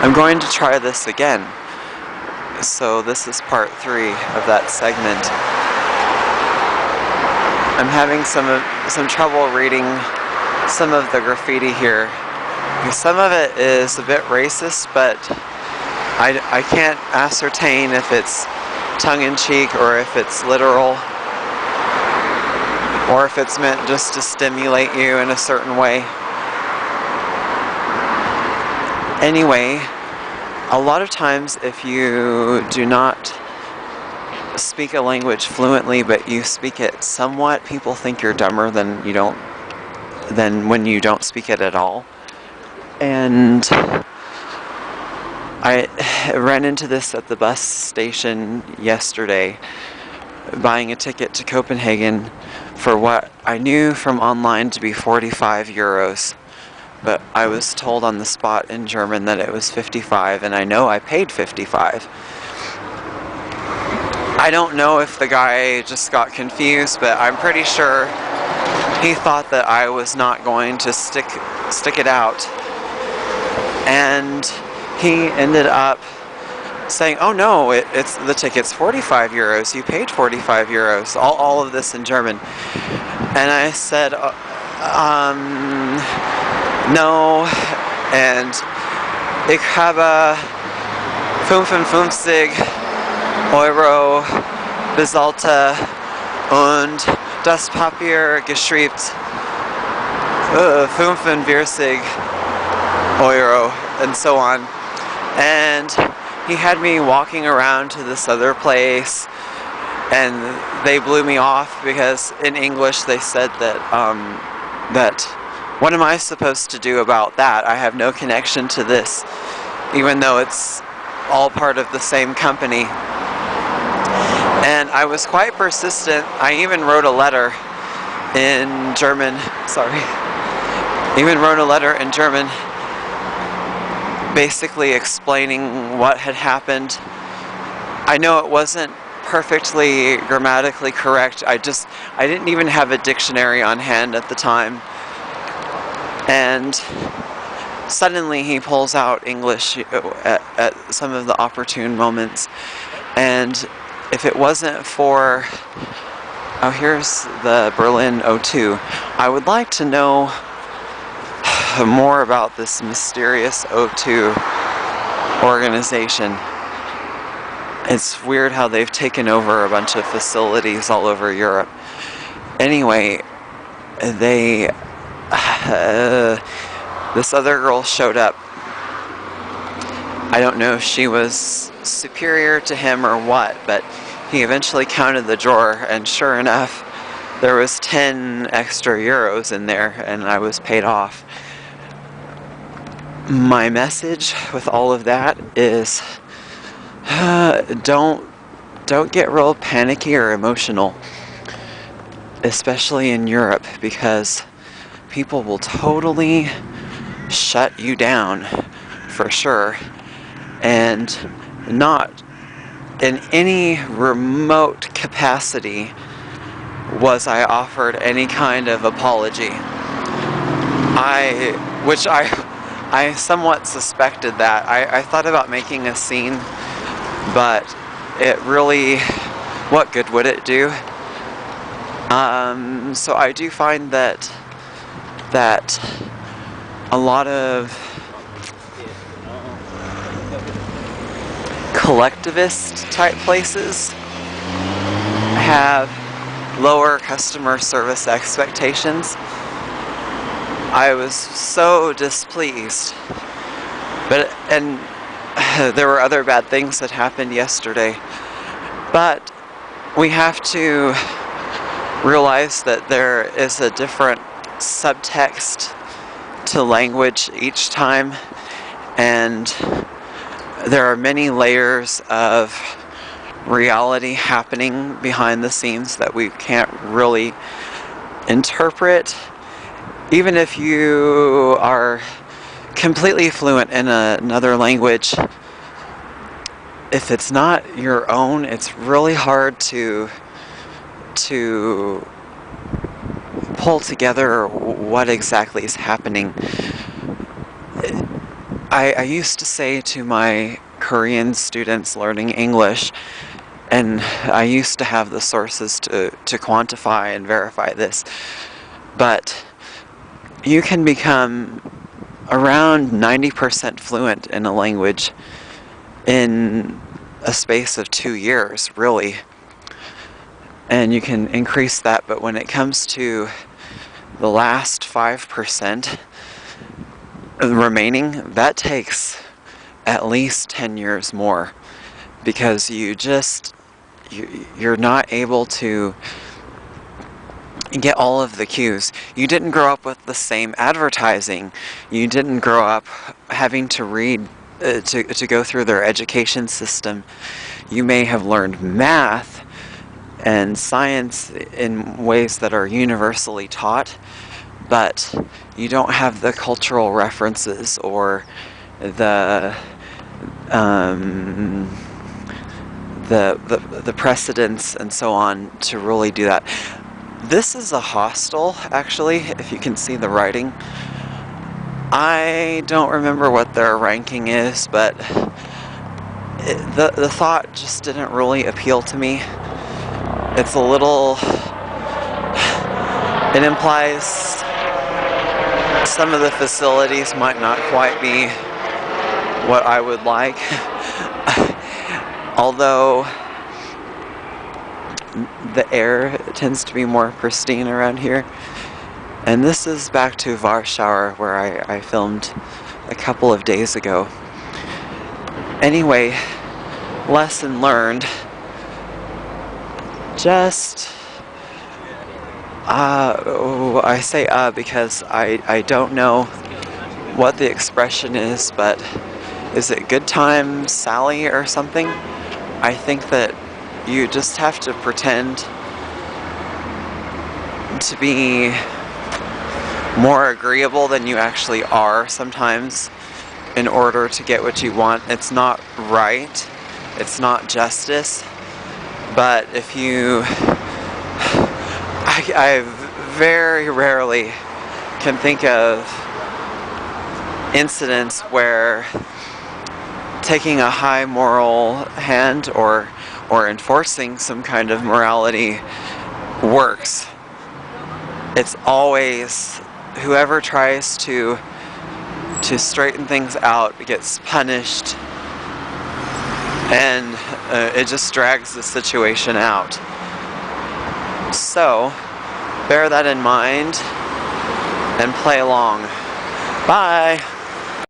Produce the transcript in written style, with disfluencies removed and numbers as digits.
I'm going to try this again. So this is part 3 of that segment. I'm having some trouble reading some of the graffiti here. Some of it is a bit racist, but I can't ascertain if it's tongue-in-cheek or if it's literal, or if it's meant just to stimulate you in a certain way. Anyway, a lot of times if you do not speak a language fluently but you speak it somewhat, people think you're dumber than when you don't speak it at all. And I ran into this at the bus station yesterday, buying a ticket to Copenhagen for what I knew from online to be 45 euros. But I was told on the spot in German that it was 55, and I know I paid 55. I don't know if the guy just got confused, but I'm pretty sure he thought that I was not going to stick it out. And he ended up saying, "Oh no, it's the ticket's 45 euros. You paid 45 euros." All of this in German. And I said, no, and ich habe 55 Euro bezahlte und das Papier geschrieben 45 Euro, and so on. And he had me walking around to this other place, and they blew me off because in English they said that what am I supposed to do about that? I have no connection to this, even though it's all part of the same company. And I was quite persistent. I even wrote a letter in German. Basically explaining what had happened. I know it wasn't perfectly grammatically correct. I didn't even have a dictionary on hand at the time. And suddenly he pulls out English at some of the opportune moments. And if it wasn't for... Oh, here's the Berlin O2. I would like to know more about this mysterious O2 organization. It's weird how they've taken over a bunch of facilities all over Europe. Anyway, this other girl showed up. I don't know if she was superior to him or what, but he eventually counted the drawer, and sure enough, there was 10 extra euros in there, and I was paid off. My message with all of that is don't get real panicky or emotional, especially in Europe, because people will totally shut you down for sure, and not in any remote capacity was I offered any kind of apology. I somewhat suspected that. I thought about making a scene, but it really, what good would it do? So I do find that a lot of collectivist type places have lower customer service expectations. I was so displeased. And there were other bad things that happened yesterday. But we have to realize that there is a different subtext to language each time, and there are many layers of reality happening behind the scenes that we can't really interpret. Even if you are completely fluent in another language, if it's not your own, it's really hard to pull together what exactly is happening. I used to say to my Korean students learning English, and I used to have the sources to quantify and verify this, but you can become around 90% fluent in a language in a space of 2 years, really. And you can increase that, but when it comes to the last 5% remaining, that takes at least 10 years more, because you're not able to get all of the cues. You didn't grow up with the same advertising. You didn't grow up having to read to go through their education system. You may have learned math and science in ways that are universally taught, but you don't have the cultural references or the precedents and so on to really do that. This is a hostel, actually, if you can see the writing. I don't remember what their ranking is, but the thought just didn't really appeal to me. It's a little... It implies some of the facilities might not quite be what I would like. Although the air tends to be more pristine around here. And this is back to Warschau, where I filmed a couple of days ago. Anyway, lesson learned. Just, I say because I don't know what the expression is, but is it good times, Sally, or something? I think that you just have to pretend to be more agreeable than you actually are sometimes in order to get what you want. It's not right, it's not justice, but if you... I very rarely can think of incidents where taking a high moral hand or enforcing some kind of morality works. It's always whoever tries to straighten things out gets punished, and it just drags the situation out. So bear that in mind and play along. Bye!